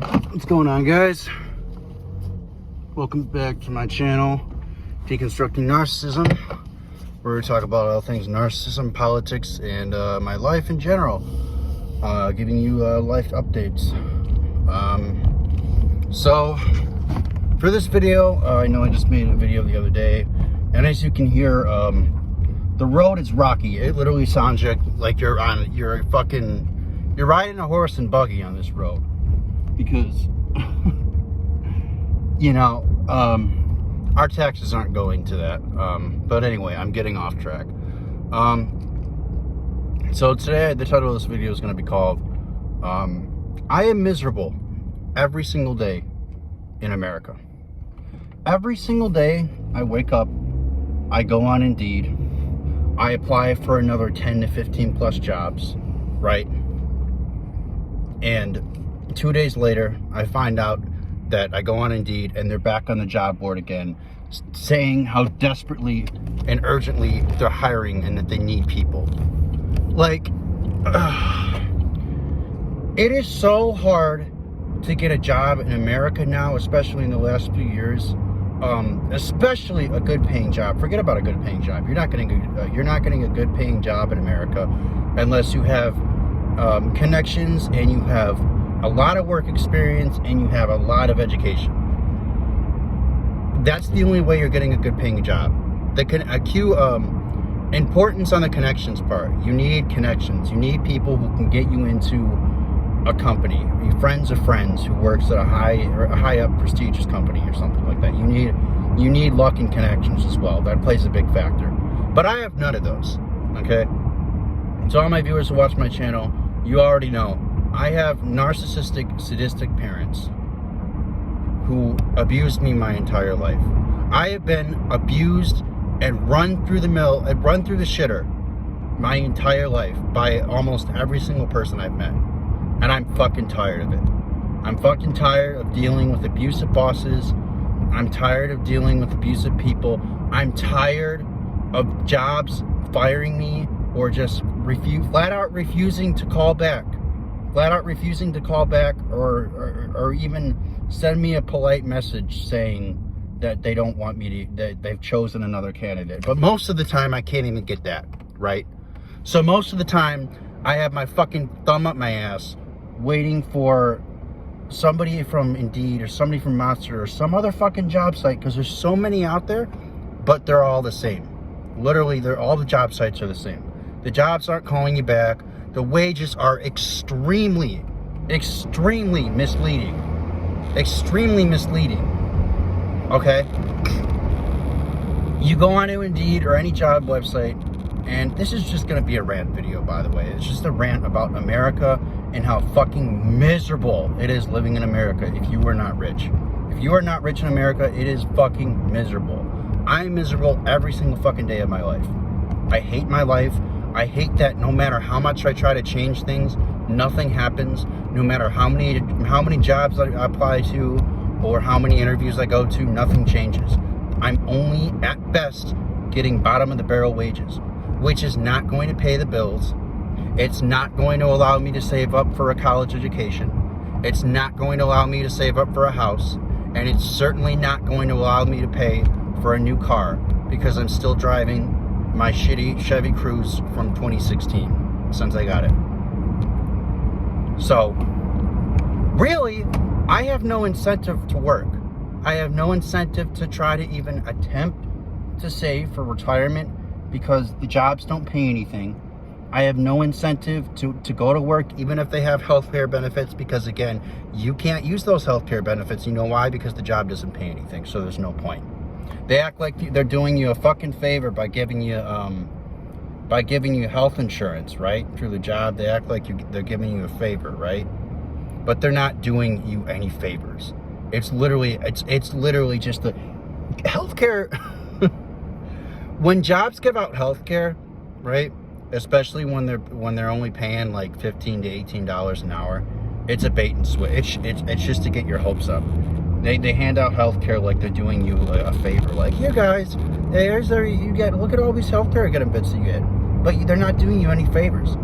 What's going on, guys? Welcome back to my channel, Deconstructing Narcissism, where we talk about all things narcissism, politics, and my life in general, giving you life updates. So for this video, I know I just made a video the other day, and as you can hear, the road is rocky. It literally sounds like you're riding a horse and buggy on this road, because you know, our taxes aren't going to that. But anyway, I'm getting off track. So today, the title of this video is going to be called I am miserable every single day in America. Every single day I wake up, I go on Indeed, I apply for another 10 to 15 plus jobs, right? And 2 days later, I find out that I go on Indeed and they're back on the job board again, saying how desperately and urgently they're hiring and that they need people. Like, it is so hard to get a job in America now, especially in the last few years. Especially a good paying job. Forget about a good paying job. You're not getting a good paying job in America unless you have connections and you have a lot of work experience and you have a lot of education. That's the only way you're getting a good paying job. Importance on the connections part. You need connections. You need people who can get you into a company, friends of friends who works at a high up prestigious company or something like that. You need luck and connections as well. That plays a big factor. But I have none of those. Okay? So all my viewers who watch my channel, you already know I have narcissistic, sadistic parents who abused me my entire life. I have been abused and run through the shitter my entire life by almost every single person I've met. And I'm fucking tired of it. I'm fucking tired of dealing with abusive bosses. I'm tired of dealing with abusive people. I'm tired of jobs firing me or just flat out refusing to call back. Flat out refusing to call back or even send me a polite message saying that they don't want me to, that they've chosen another candidate. But most of the time I can't even get that, right? So most of the time I have my fucking thumb up my ass waiting for somebody from Indeed or somebody from Monster or some other fucking job site, because there's so many out there, but they're all the same. Literally, all the job sites are the same. The jobs aren't calling you back. The wages are extremely misleading. Extremely misleading. Okay? You go on to Indeed or any job website, and this is just going to be a rant video, by the way. It's just a rant about America and how fucking miserable it is living in America if you are not rich. If you are not rich in America, it is fucking miserable. I'm miserable every single fucking day of my life. I hate my life. I hate that no matter how much I try to change things, nothing happens. No matter how many jobs I apply to or how many interviews I go to, nothing changes. I'm only, at best, getting bottom of the barrel wages, which is not going to pay the bills. It's not going to allow me to save up for a college education. It's not going to allow me to save up for a house. And it's certainly not going to allow me to pay for a new car, because I'm still driving my shitty Chevy Cruze from 2016 since I got it. So, really, I have no incentive to work. I have no incentive to try to even attempt to save for retirement, because the jobs don't pay anything. I have no incentive to go to work, even if they have healthcare benefits, because again, you can't use those healthcare benefits. You know why? Because the job doesn't pay anything, so there's no point. They act like they're doing you a fucking favor by giving you health insurance, right? Through the job, they act like they're giving you a favor, right? But they're not doing you any favors. It's literally just the healthcare. When jobs give out healthcare, right? Especially when they're only paying like $15 to $18 an hour, it's a bait and switch. It's just to get your hopes up. They hand out healthcare like they're doing you a favor. Like, here guys, look at all these healthcare benefits that you get. But they're not doing you any favors,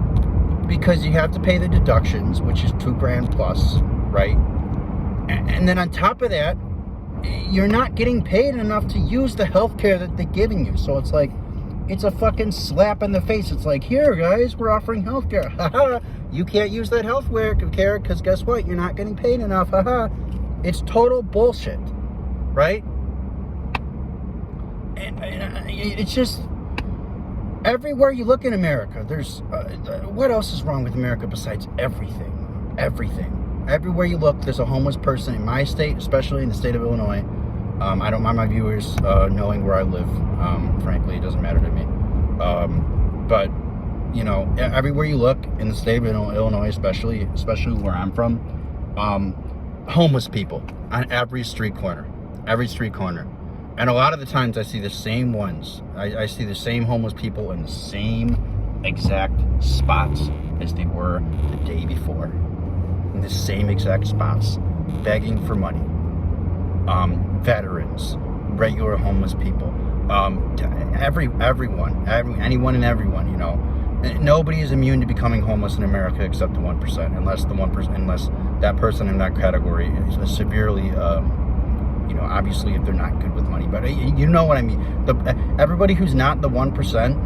because you have to pay the deductions, which is $2,000 plus, right? And then on top of that, you're not getting paid enough to use the health care that they're giving you. So it's like, it's a fucking slap in the face. It's like, here, guys, we're offering health care. You can't use that health care because guess what? You're not getting paid enough. It's total bullshit, right? And it's just, everywhere you look in America, there's, what else is wrong with America besides everything? Everything. Everywhere you look, there's a homeless person in my state, especially in the state of Illinois. I don't mind my viewers knowing where I live. Frankly, it doesn't matter to me. But, you know, everywhere you look in the state of Illinois, especially where I'm from, homeless people on every street corner. Every street corner. And a lot of the times I see the same ones. I see the same homeless people in the same exact spots as they were the day before. In the same exact spots. Begging for money. Veterans. Regular homeless people. Anyone and everyone, you know. Nobody is immune to becoming homeless in America except the 1%. Unless that person in that category is severely... you know, obviously if they're not good with money, but you know what I mean. Everybody who's not the 1%,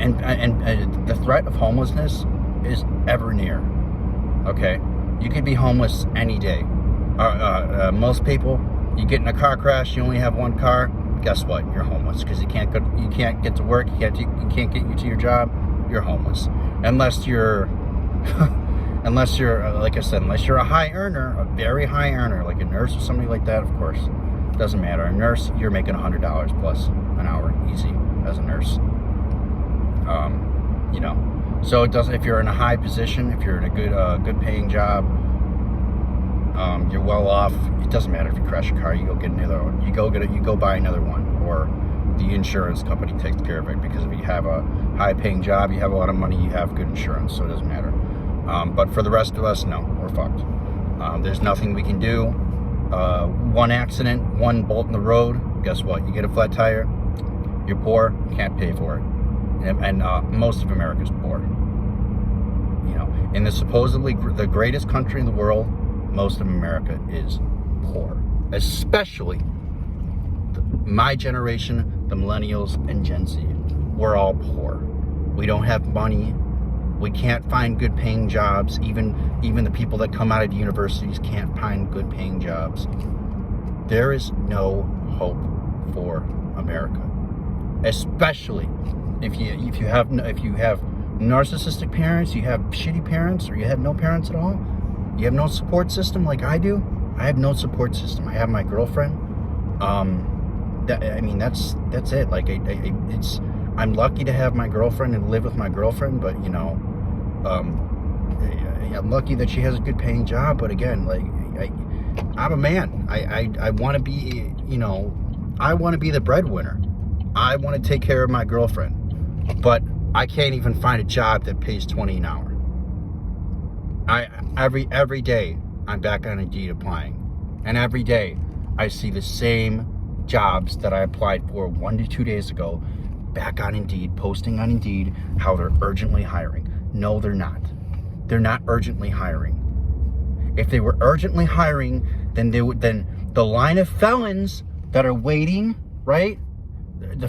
and the threat of homelessness is ever near. Okay, you could be homeless any day. Most people, you get in a car crash, you only have one car. Guess what? You're homeless because you can't get to work. You can't get you to your job. You're homeless unless you're. Unless you're, like I said, unless you're a high earner, a very high earner, like a nurse or somebody like that, of course. Doesn't matter. A nurse, you're making $100 plus an hour, easy, as a nurse. You know, so it doesn't. If you're in a high position, if you're in a good paying job, you're well off. It doesn't matter if you crash a car. You go get another one. You go buy another one, or the insurance company takes care of it. Because if you have a high paying job, you have a lot of money, you have good insurance, so it doesn't matter. But for the rest of us, no, we're fucked. There's nothing we can do. One accident, one bolt in the road, guess what? You get a flat tire, you're poor, you can't pay for it. And most of America's poor. You know, in the supposedly the greatest country in the world, most of America is poor. Especially my generation, the millennials and Gen Z. We're all poor. We don't have money. We can't find good paying jobs. Even the people that come out of universities can't find good paying jobs. There is no hope for America. Especially if you have narcissistic parents, you have shitty parents, or you have no parents at all. You have no support system like I do. I have no support system. I have my girlfriend. That's it. Like I'm lucky to have my girlfriend and live with my girlfriend, but you know, I'm lucky that she has a good paying job. But again, like I'm a man. I want to be, you know, I want to be the breadwinner. I want to take care of my girlfriend, but I can't even find a job that pays $20 an hour. Every day I'm back on Indeed applying, and every day I see the same jobs that I applied for 1 to 2 days ago. Back on Indeed, posting on Indeed how they're urgently hiring. No, they're not. They're not urgently hiring. If they were urgently hiring, then the line of felons that are waiting, right?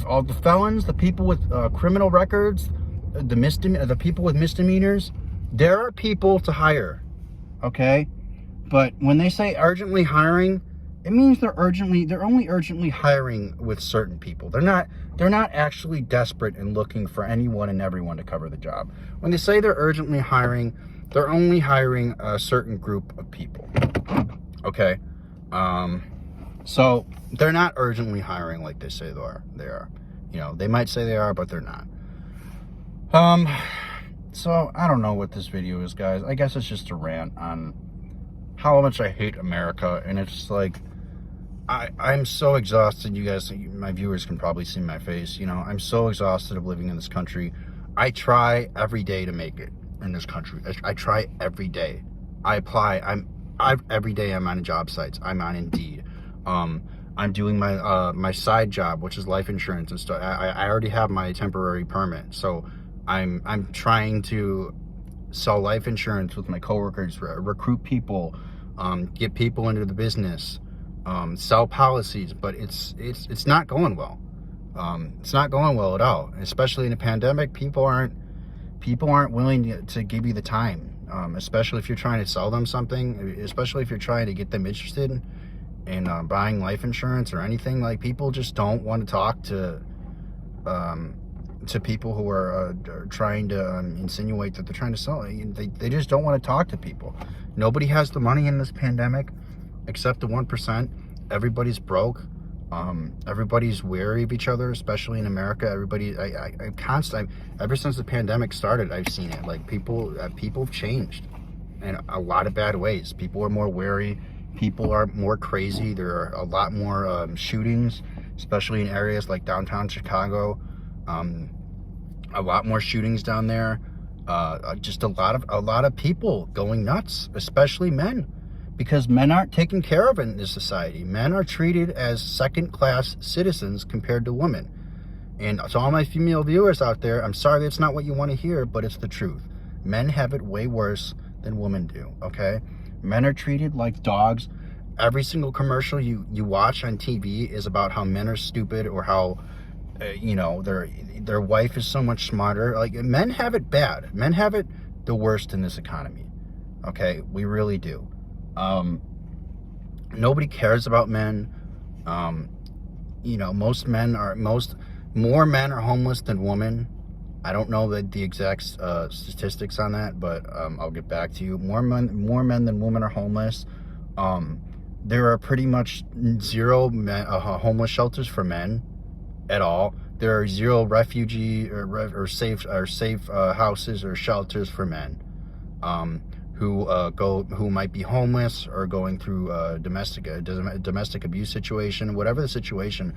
All the felons, the people with criminal records, the people with misdemeanors, there are people to hire, okay? But when they say urgently hiring, it means they're only urgently hiring with certain people. They're not actually desperate and looking for anyone and everyone to cover the job. When they say they're urgently hiring, they're only hiring a certain group of people. Okay? So they're not urgently hiring like they say they are. You know, they might say they are, but they're not. So I don't know what this video is, guys. I guess it's just a rant on how much I hate America, and it's just like I'm so exhausted. You guys, my viewers can probably see my face. You know, I'm so exhausted of living in this country. I try every day to make it in this country. I try every day. I apply. Every day I'm on job sites. I'm on Indeed. I'm doing my side job, which is life insurance and stuff. I already have my temporary permit, so I'm trying to sell life insurance with my coworkers, recruit people, get people into the business, sell policies, but it's not going well. It's not going well at all, especially in a pandemic. People aren't willing to give you the time, especially if you're trying to sell them something, especially if you're trying to get them interested in buying life insurance or anything. Like, people just don't want to talk to people who are trying to insinuate that they're trying to sell. They just don't want to talk to people. Nobody has the money in this pandemic except the 1%. Everybody's broke. Everybody's wary of each other, especially in America. Everybody, ever since the pandemic started, I've seen it. Like, people have changed in a lot of bad ways. People are more wary. People are more crazy. There are a lot more shootings, especially in areas like downtown Chicago. A lot more shootings down there. Just a lot of people going nuts, especially men, because men aren't taken care of in this society. Men are treated as second-class citizens compared to women. And to all my female viewers out there, I'm sorry that's not what you want to hear, but it's the truth. Men have it way worse than women do, okay? Men are treated like dogs. Every single commercial you watch on TV is about how men are stupid, or how their wife is so much smarter. Like, men have it bad. Men have it the worst in this economy. Okay, we really do. Nobody cares about men. More men are homeless than women. I don't know the exact statistics on that, but I'll get back to you. More men than women are homeless. There are pretty much zero homeless shelters for men at all. There are zero refugee or safe houses or shelters for men who might be homeless or going through a domestic abuse situation, whatever the situation.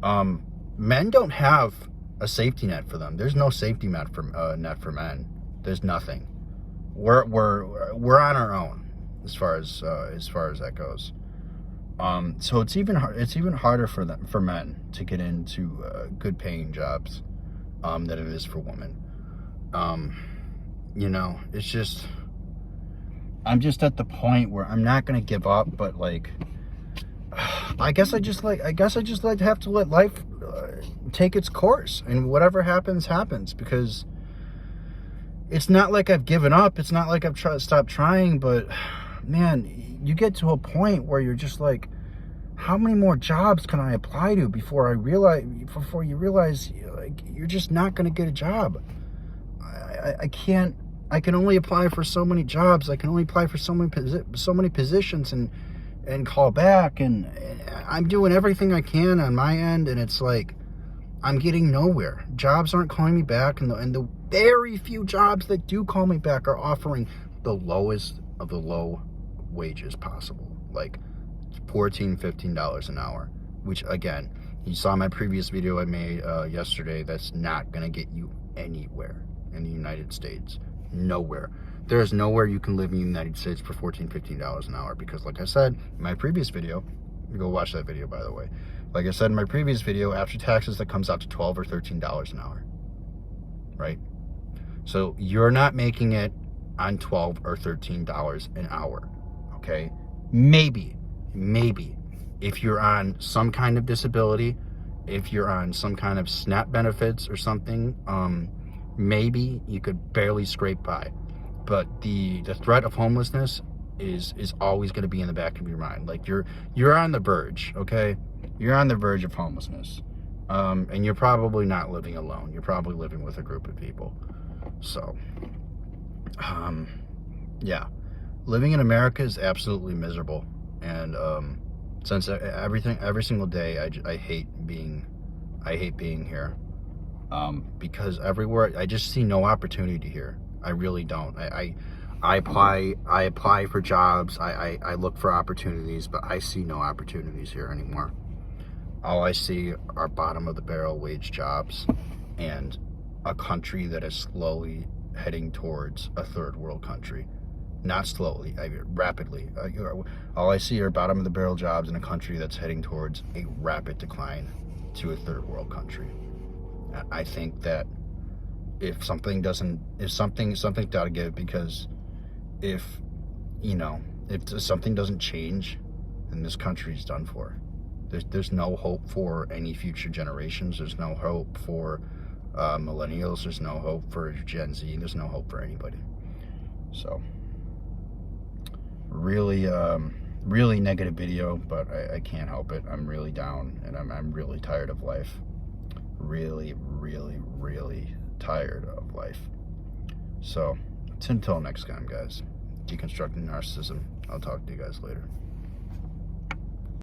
Men don't have a safety net for them. There's no safety net for men. There's nothing. We're on our own as far as that goes. So it's even harder for men to get into good paying jobs than it is for women. It's just, I'm just at the point where I'm not gonna give up, but like, I guess I just have to let life take its course, and whatever happens, because it's not like I've given up. It's not like I've stopped trying, but man, you get to a point where you're just like, how many more jobs can I apply to before you realize like, you're just not going to get a job. I can only apply for so many jobs. I can only apply for so many positions and call back, and I'm doing everything I can on my end, and it's like, I'm getting nowhere. Jobs aren't calling me back, and the very few jobs that do call me back are offering the lowest of the low wages possible, like $14, $15 an hour, which, again, you saw my previous video I made yesterday. That's not going to get you anywhere in the United States. Nowhere. There's nowhere you can live in the United States for $14, $15 an hour, because, like I said in my previous video, go watch that video, by the way. Like I said in my previous video, after taxes, that comes out to $12 or $13 an hour, right? So you're not making it on $12 or $13 an hour, okay? Maybe, if you're on some kind of disability, if you're on some kind of SNAP benefits or something, maybe you could barely scrape by. But the threat of homelessness is always going to be in the back of your mind. Like, you're on the verge, okay? You're on the verge of homelessness. And you're probably not living alone. You're probably living with a group of people. So, yeah. Living in America is absolutely miserable. And since every single day, I hate being here. Because everywhere, I just see no opportunity here. I really don't. I apply for jobs. I look for opportunities, but I see no opportunities here anymore. All I see are bottom of the barrel wage jobs, and a country that is slowly heading towards a third world country. Not slowly, rapidly. All I see are bottom of the barrel jobs in a country that's heading towards a rapid decline to a third world country. I think that something's got to give, because if if something doesn't change, then this country's done for. There's no hope for any future generations. There's no hope for millennials. There's no hope for Gen Z. There's no hope for anybody. So, really, really negative video, but I can't help it. I'm really down, and I'm really tired of life. Really, really, really tired of life. So, until next time, guys. Deconstructing narcissism. I'll talk to you guys later.